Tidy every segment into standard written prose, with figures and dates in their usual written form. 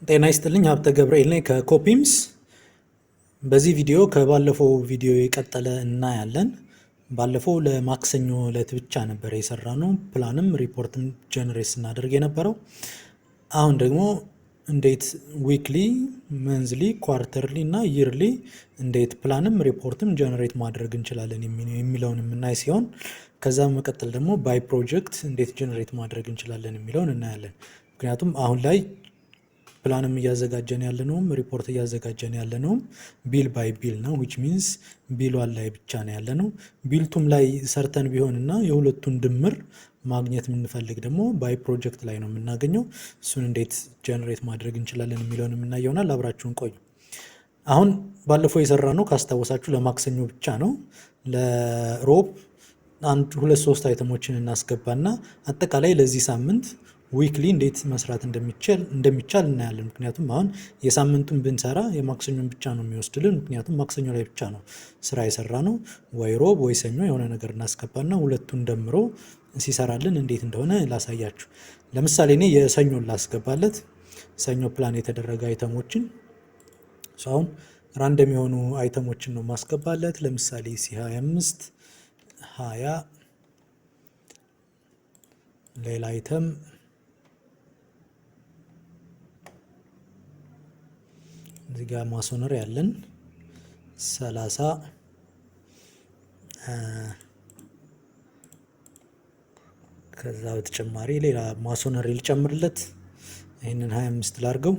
ጤና ይስጥልኝ ሀብተ ገብርኤል ነኝ ከኮፒምስ። በዚህ ቪዲዮ ከባለፈው ቪዲዮ የቀጠለ እናያለን። ባለፈው ለማክሰኞ ዕለት ብቻ ነበር የሰራነው ፕላንም ሪፖርትም ጀነሬት ስናደርግ የነበረው። አሁን ደግሞ እንዴት ዊክሊ፣ መንዝሊ፣ ኳርተርሊ እና ይርሊ እንዴት ፕላንም ሪፖርትም ጀነሬት ማድረግ እንችላለን የሚለውን የምናይ ሲሆን ከዛ መቀጠል ደግሞ ባይ ፕሮጀክት እንዴት ጀነሬት ማድረግ እንችላለን የሚለውን እናያለን። ምክንያቱም አሁን ላይ ፕላንም እያዘጋጀን ያለነውም ሪፖርት እያዘጋጀን ያለነውም ቢል ባይ ቢል ነው። ዊች ሚንስ ቢሏን ላይ ብቻ ነው ያለነው። ቢልቱም ላይ ሰርተን ቢሆንና የሁለቱን ድምር ማግኘት የምንፈልግ ደግሞ ባይ ፕሮጀክት ላይ ነው የምናገኘው። እሱን እንዴት ጀነሬት ማድረግ እንችላለን የሚለውን የምናየው ይሆናል። አብራችሁን ቆዩ። አሁን ባለፈው የሰራ ነው ካስታወሳችሁ ለማክሰኞ ብቻ ነው። ለሮብ አንድ ሁለት ሶስት አይተሞችን እናስገባና አጠቃላይ ለዚህ ሳምንት ዊክሊ እንዴት መስራት እንደሚቻል እናያለን። ምክንያቱም አሁን የሳምንቱን ብንሰራ የማክሰኞን ብቻ ነው የሚወስድልን። ምክንያቱም ማክሰኞ ላይ ብቻ ነው ስራ የሰራ ነው። ወይ ሮብ ወይ ሰኞ የሆነ ነገር እናስገባና ሁለቱን ደምሮ ሲሰራልን እንዴት እንደሆነ ላሳያችሁ። ለምሳሌ እኔ የሰኞን ላስገባለት። ሰኞ ፕላን የተደረገ አይተሞችን አሁን ራንደም የሆኑ አይተሞችን ነው ማስገባለት። ለምሳሌ ሲ25 20 ሌላ አይተም እዚህ ጋር ማሶነሪ ያለን 30 ከዛ በተጨማሪ ሌላ ማሶነሪ ልጨምርለት። ይህንን 25 ላርገው።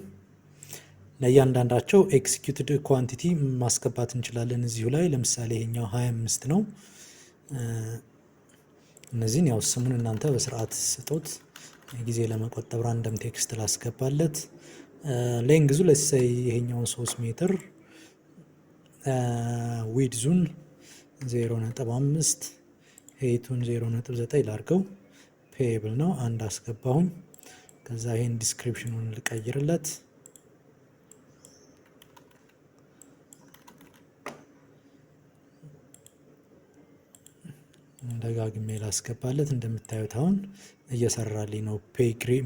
ለእያንዳንዳቸው ኤክሲኪዩትድ ኳንቲቲ ማስገባት እንችላለን እዚሁ ላይ። ለምሳሌ ይሄኛው 25 ነው። እነዚህን ያው ስሙን እናንተ በስርዓት ስጡት። ጊዜ ለመቆጠብ ራንደም ቴክስት ላስገባለት። ሌንግዙ ለሰይ ይሄኛውን 3 ሜትር፣ ዊድዙን 0.5፣ ሄይቱን 0.9 ላርገው። ፔብል ነው። አንድ አስገባሁኝ። ከዛ ይሄን ዲስክሪፕሽኑን ልቀይርለት። ደጋግሜ ላስገባለት። እንደምታዩት አሁን እየሰራልኝ ነው።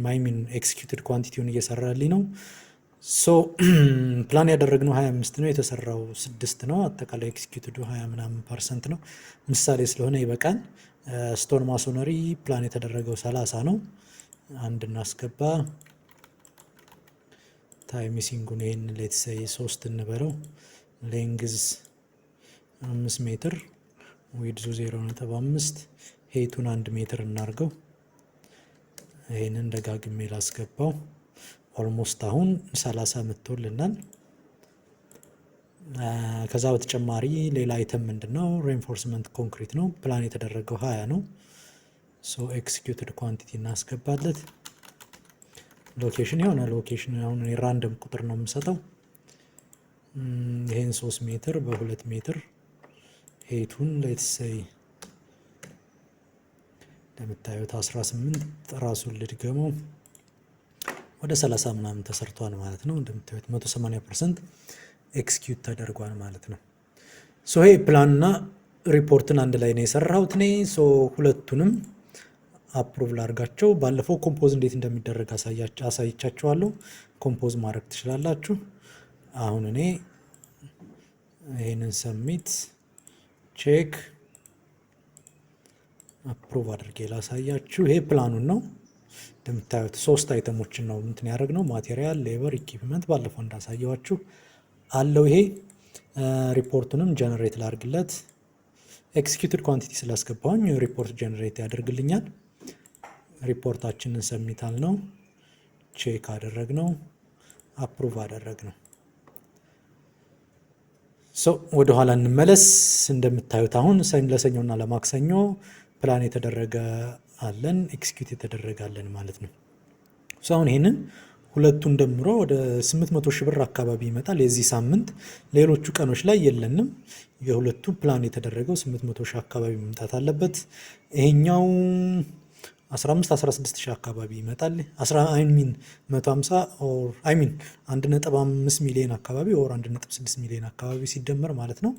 ማይሚን ኤክስኪዩትድ ኳንቲቲውን እየሰራልኝ ነው። ሶ ፕላን ያደረግነው 25 ነው፣ የተሰራው 6 ነው። አጠቃላይ ኤክስኪዩትዱ 20 ምናምን ፐርሰንት ነው። ምሳሌ ስለሆነ ይበቃል። ስቶን ማሶነሪ ፕላን የተደረገው 30 ነው። አንድ እናስገባ። ታይሚሲንጉን ይሄን ሌትሰይ 3 እንበለው። ሌንግዝ 5 ሜትር፣ ዊድዙ 0.5፣ ሄይቱን 1 ሜትር እናርገው። ይሄንን ደጋግሜ ላስገባው። ኦልሞስት አሁን 30 መጥቶልናል። ከዛ በተጨማሪ ሌላ አይተም ምንድነው? ሬንፎርስመንት ኮንክሪት ነው። ፕላን የተደረገው 20 ነው። ሶ ኤክሲኪዩትድ ኳንቲቲ እናስገባለት። ሎኬሽን የሆነ ሎኬሽን አሁን ራንደም ቁጥር ነው የምሰጠው። ይሄን 3 ሜትር በ2 ሜትር ሄይቱን ሌትሰይ እንደምታዩት 18 ራሱን ልድገመው ወደ 30 ምናምን ተሰርቷል ማለት ነው። እንደምታዩት 180% ኤክስኪዩት ተደርጓል ማለት ነው። ሶ ይሄ ፕላንና ሪፖርትን አንድ ላይ ነው የሰራሁት እኔ። ሶ ሁለቱንም አፕሩቭ ላርጋቸው። ባለፈው ኮምፖዝ እንዴት እንደሚደረግ አሳይቻችኋለሁ። ኮምፖዝ ማድረግ ትችላላችሁ። አሁን እኔ ይሄንን ሰሚት ቼክ አፕሩቭ አድርጌ ላሳያችሁ። ይሄ ፕላኑን ነው እንደምታዩት 3 አይተሞችን ነው እንትን ያደረግነው። ማቴሪያል፣ ሌበር፣ ኢኩዊፕመንት ባለፈው እንዳሳየዋችሁ አለው። ይሄ ሪፖርቱንም ጀነሬት ላርግለት። ኤክሲኪዩትድ ኳንቲቲ ስላስገባሁኝ ሪፖርት ጀነሬት ያደርግልኛል። ሪፖርታችንን ሰሚታል ነው ቼክ አደረግነው፣ አፕሩቭ አደረግነው። ወደ ኋላ እንመለስ። እንደምታዩት አሁን ለሰኞና ለማክሰኞ ፕላን የተደረገ አለን፣ ኤክስኪዩት የተደረገ አለን ማለት ነው። አሁን ይሄንን ሁለቱን ደምሮ ወደ 800 ሺህ ብር አካባቢ ይመጣል የዚህ ሳምንት። ሌሎቹ ቀኖች ላይ የለንም። የሁለቱ ፕላን የተደረገው 800 ሺህ አካባቢ መምጣት አለበት። ይሄኛው 15-16 ሺህ አካባቢ ይመጣል። 150 ኦር 1.5 ሚሊዮን አካባቢ ኦር 1.6 ሚሊዮን አካባቢ ሲደመር ማለት ነው።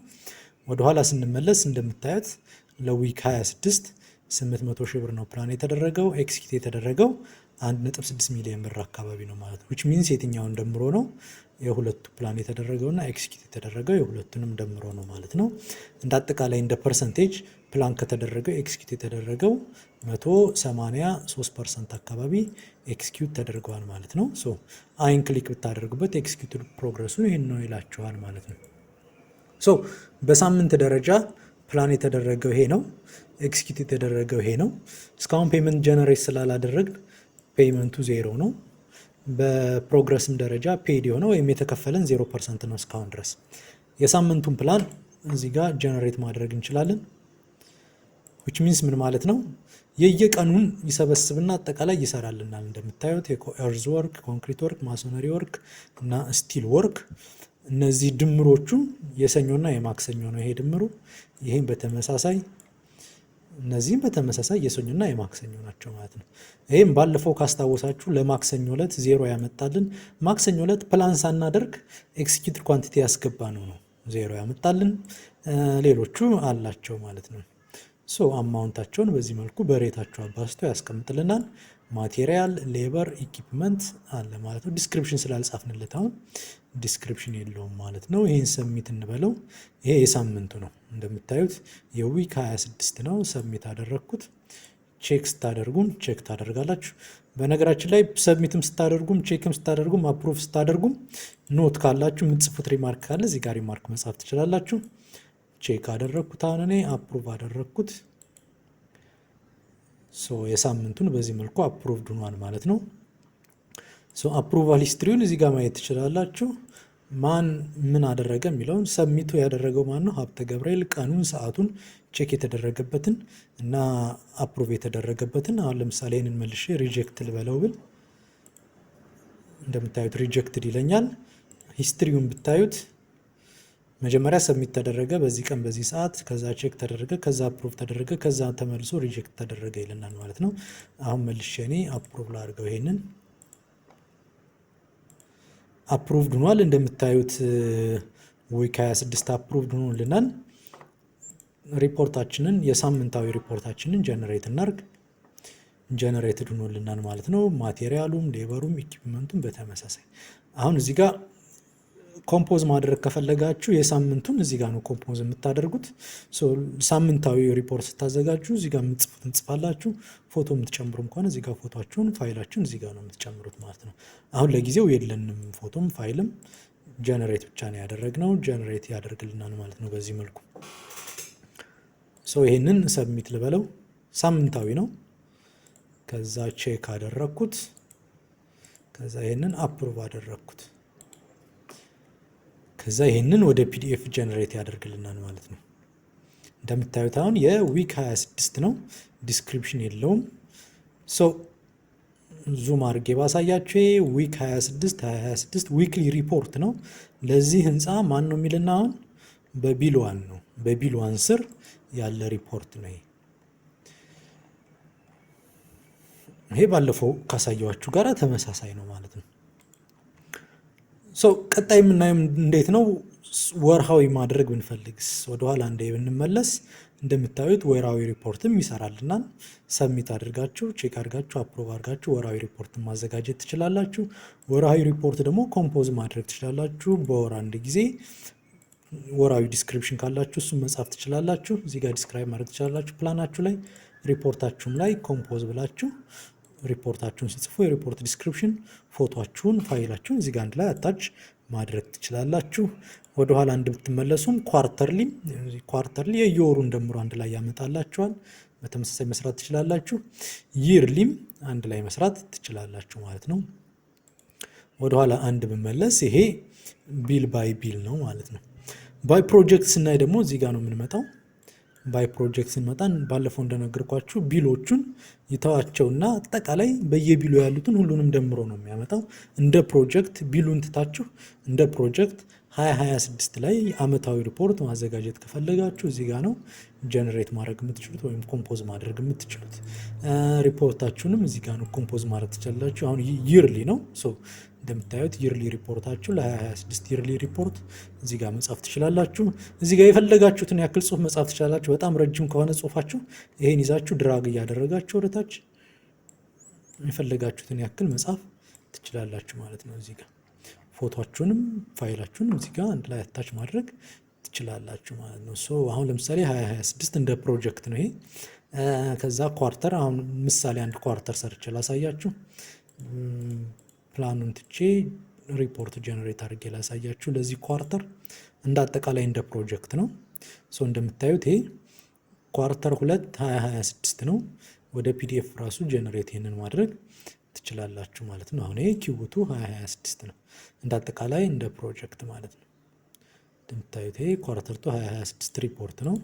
ወደኋላ ስንመለስ እንደምታዩት ለዊክ 26 800 ሺህ ብር ነው ፕላን የተደረገው። ኤክስኪዩት የተደረገው 1.6 ሚሊዮን ብር አካባቢ ነው ማለት ነው። which means የትኛውን ደምሮ ነው? የሁለቱ ፕላን የተደረገውና ኤክስኪዩት የተደረገው የሁለቱንም ደምሮ ነው ማለት ነው። እንደ አጠቃላይ እንደ ፐርሰንቴጅ ፕላን ከተደረገው ኤክስኪዩት የተደረገው 183% አካባቢ ኤክስኪዩት ተደርገዋል ማለት ነው። ሶ አይን ክሊክ ብታደርጉበት ኤክስኪዩት ፕሮግረሱ ይህን ነው ይላችኋል ማለት ነው። ሶ በሳምንት ደረጃ ፕላን የተደረገው ይሄ ነው፣ ኤክስኪዩት የተደረገው ይሄ ነው። እስካሁን ፔመንት ጀነሬት ስላላደረግን ፔመንቱ 0 ነው። በፕሮግረስም ደረጃ ፔድ የሆነ ወይም የተከፈለን 0% ነው እስካሁን ድረስ። የሳምንቱን ፕላን እዚህ ጋር ጀነሬት ማድረግ እንችላለን። which means ምን ማለት ነው? የየቀኑን ይሰበስብና አጠቃላይ ይሰራልናል። እንደምታዩት የኤርዝ ወርክ፣ ኮንክሪት ወርክ፣ ማሶነሪ ወርክ እና ስቲል ወርክ እነዚህ ድምሮቹ የሰኞና የማክሰኞ ነው። ይሄ ድምሩ ይሄን በተመሳሳይ እነዚህም በተመሳሳይ የሰኞና የማክሰኞ ናቸው ማለት ነው። ይሄም ባለፈው ካስታወሳችሁ ለማክሰኞ ዕለት 0 ያመጣልን፣ ማክሰኞ ዕለት ፕላን ሳናደርግ ኤክስኪዩት ኳንቲቲ ያስገባ ነው 0 ያመጣልን። ሌሎቹ አላቸው ማለት ነው። ሶ አማውንታቸውን በዚህ መልኩ በሬታቸው አባስቶ ያስቀምጥልናል። ማቴሪያል፣ ሌበር፣ ኢኩፕመንት አለ ማለት ነው። ዲስክሪፕሽን ስላልጻፍንለት አሁን ዲስክሪፕሽን የለውም ማለት ነው። ይህን ሰሚት እንበለው። ይሄ የሳምንቱ ነው። እንደምታዩት የዊክ 26 ነው። ሰሚት አደረግኩት። ቼክ ስታደርጉም ቼክ ታደርጋላችሁ። በነገራችን ላይ ሰብሚትም ስታደርጉም ቼክም ስታደርጉም አፕሩቭ ስታደርጉም ኖት ካላችሁ የምትጽፉት ሪማርክ ካለ እዚህ ጋር ሪማርክ መጻፍ ትችላላችሁ። ቼክ አደረግኩት። አሁን እኔ አፕሩቭ አደረግኩት። ሶ የሳምንቱን በዚህ መልኩ አፕሩቭድ ሆኗል ማለት ነው። ሶ አፕሩቫል ሂስትሪውን እዚህ ጋር ማየት ትችላላችሁ። ማን ምን አደረገ የሚለውን ሰሚቱ ያደረገው ማን ነው? ሀብተ ገብርኤል ቀኑን፣ ሰዓቱን ቼክ የተደረገበትን እና አፕሩቭ የተደረገበትን። አሁን ለምሳሌ ይህንን መልሼ ሪጀክት ልበለው ብል እንደምታዩት ሪጀክትድ ይለኛል። ሂስትሪውን ብታዩት መጀመሪያ ሰሚት ተደረገ በዚህ ቀን በዚህ ሰዓት፣ ከዛ ቼክ ተደረገ፣ ከዛ አፕሩቭ ተደረገ፣ ከዛ ተመልሶ ሪጀክት ተደረገ ይለናል ማለት ነው። አሁን መልሼ እኔ አፕሩቭ ላድርገው። ይሄንን አፕሩቭድ ሆኗል። እንደምታዩት ዊክ 26 አፕሩቭድ ሆኖልናል። ሪፖርታችንን የሳምንታዊ ሪፖርታችንን ጀነሬት እናርግ። ጀነሬትድ ሆኖልናል ማለት ነው። ማቴሪያሉም፣ ሌበሩም፣ ኢኩፕመንቱም በተመሳሳይ። አሁን እዚህ ጋር ኮምፖዝ ማድረግ ከፈለጋችሁ የሳምንቱን እዚህ ጋር ነው ኮምፖዝ የምታደርጉት። ሳምንታዊ ሪፖርት ስታዘጋጁ እዚህ ጋር የምትጽፉት እንጽፋላችሁ። ፎቶ የምትጨምሩም ከሆነ እዚህ ጋር ፎቶችሁን ፋይላችሁን እዚህ ጋር ነው የምትጨምሩት ማለት ነው። አሁን ለጊዜው የለንም ፎቶም ፋይልም፣ ጀነሬት ብቻ ነው ያደረግነው። ጀነሬት ያደርግልናል ማለት ነው በዚህ መልኩ። ይሄንን ሰብሚት ልበለው። ሳምንታዊ ነው። ከዛ ቼክ አደረግኩት። ከዛ ይሄንን አፕሩቭ አደረግኩት። ከዛ ይሄንን ወደ ፒዲኤፍ ጀነሬት ያደርግልናል ማለት ነው። እንደምታዩት አሁን የዊክ 26 ነው። ዲስክሪፕሽን የለውም። ዙም አድርጌ ባሳያችሁ ዊክ 26 ዊክሊ ሪፖርት ነው። ለዚህ ህንፃ ማን ነው የሚልና አሁን በቢልዋን ነው። በቢልዋን ስር ያለ ሪፖርት ነው። ይሄ ባለፈው ካሳየዋችሁ ጋር ተመሳሳይ ነው ማለት ነው። ቀጣይ የምናየው እንዴት ነው ወርሃዊ ማድረግ ብንፈልግስ? ወደኋላ እንደ ብንመለስ እንደምታዩት ወርሃዊ ሪፖርትም ይሰራልናል። ሰሚት አድርጋችሁ ቼክ አድርጋችሁ አፕሮቭ አድርጋችሁ ወርሃዊ ሪፖርትን ማዘጋጀት ትችላላችሁ። ወርሃዊ ሪፖርት ደግሞ ኮምፖዝ ማድረግ ትችላላችሁ። በወር አንድ ጊዜ ወርሃዊ ዲስክሪፕሽን ካላችሁ እሱም መጻፍ ትችላላችሁ። እዚህ ጋር ዲስክራይብ ማድረግ ትችላላችሁ ፕላናችሁ ላይ። ሪፖርታችሁም ላይ ኮምፖዝ ብላችሁ ሪፖርታችሁን ስጽፉ የሪፖርት ዲስክሪፕሽን ፎቶአችሁን ፋይላችሁን እዚህ ጋር አንድ ላይ አታች ማድረግ ትችላላችሁ። ወደኋላ እንድትመለሱም ኳርተርሊ የየወሩን ደምሮ አንድ ላይ ያመጣላችኋል። በተመሳሳይ መስራት ትችላላችሁ። ይርሊም አንድ ላይ መስራት ትችላላችሁ ማለት ነው። ወደኋላ አንድ ብመለስ ይሄ ቢል ባይ ቢል ነው ማለት ነው። ባይ ፕሮጀክት ስናይ ደግሞ እዚህ ጋር ነው የምንመጣው። ባይ ፕሮጀክት ስንመጣን ባለፈው እንደነገርኳችሁ ቢሎቹን ይተዋቸውና አጠቃላይ በየቢሉ ያሉትን ሁሉንም ደምሮ ነው የሚያመጣው። እንደ ፕሮጀክት ቢሉን ትታችሁ እንደ ፕሮጀክት 2026 ላይ አመታዊ ሪፖርት ማዘጋጀት ከፈለጋችሁ እዚህ ጋር ነው ጀነሬት ማድረግ የምትችሉት ወይም ኮምፖዝ ማድረግ የምትችሉት። ሪፖርታችሁንም እዚህ ጋር ነው ኮምፖዝ ማድረግ ትችላላችሁ። አሁን ይርሊ ነው። እንደምታዩት ይርሊ ሪፖርታችሁ ለ2026 ይርሊ ሪፖርት እዚህ ጋር መጻፍ ትችላላችሁ። እዚህ ጋር የፈለጋችሁትን ያክል ጽሁፍ መጻፍ ትችላላችሁ። በጣም ረጅም ከሆነ ጽሁፋችሁ ይሄን ይዛችሁ ድራግ እያደረጋችሁ ወደታች የፈለጋችሁትን ያክል መጻፍ ትችላላችሁ ማለት ነው። እዚህ ጋር ፎቶአችሁንም ፋይላችሁንም እዚህ ጋር አንድ ላይ አታች ማድረግ ትችላላችሁ ማለት ነው። አሁን ለምሳሌ 2026 እንደ ፕሮጀክት ነው ይሄ። ከዛ ኳርተር፣ አሁን ምሳሌ አንድ ኳርተር ሰርቼ ላሳያችሁ። ፕላኑን ትቼ ሪፖርት ጀነሬት አድርጌ ላሳያችሁ። ለዚህ ኳርተር እንደ አጠቃላይ እንደ ፕሮጀክት ነው። እንደምታዩት ይሄ ኳርተር 2 2026 ነው። ወደ ፒዲኤፍ ራሱ ጀነሬት ይሄንን ማድረግ ትችላላችሁ ማለት ነው። አሁን ይሄ ኪውቱ 2026 ነው፣ እንደ አጠቃላይ እንደ ፕሮጀክት ማለት ነው። እንደምታዩት ይሄ ኳርተር 2026 ሪፖርት ነው።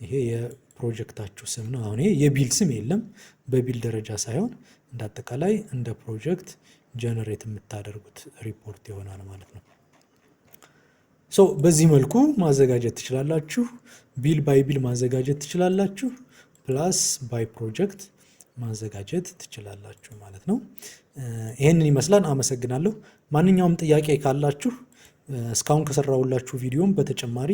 ይሄ የፕሮጀክታችሁ ስም ነው። አሁን ይሄ የቢል ስም የለም፣ በቢል ደረጃ ሳይሆን እንደ አጠቃላይ እንደ ፕሮጀክት ጀነሬት የምታደርጉት ሪፖርት ይሆናል ማለት ነው። በዚህ መልኩ ማዘጋጀት ትችላላችሁ። ቢል ባይ ቢል ማዘጋጀት ትችላላችሁ። ፕላስ ባይ ፕሮጀክት ማዘጋጀት ትችላላችሁ ማለት ነው። ይህንን ይመስላል። አመሰግናለሁ። ማንኛውም ጥያቄ ካላችሁ እስካሁን ከሰራሁላችሁ ቪዲዮም በተጨማሪ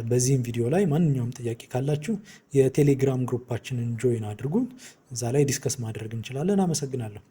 በዚህም ቪዲዮ ላይ ማንኛውም ጥያቄ ካላችሁ የቴሌግራም ግሩፓችንን ጆይን አድርጉ። እዛ ላይ ዲስከስ ማድረግ እንችላለን። አመሰግናለሁ።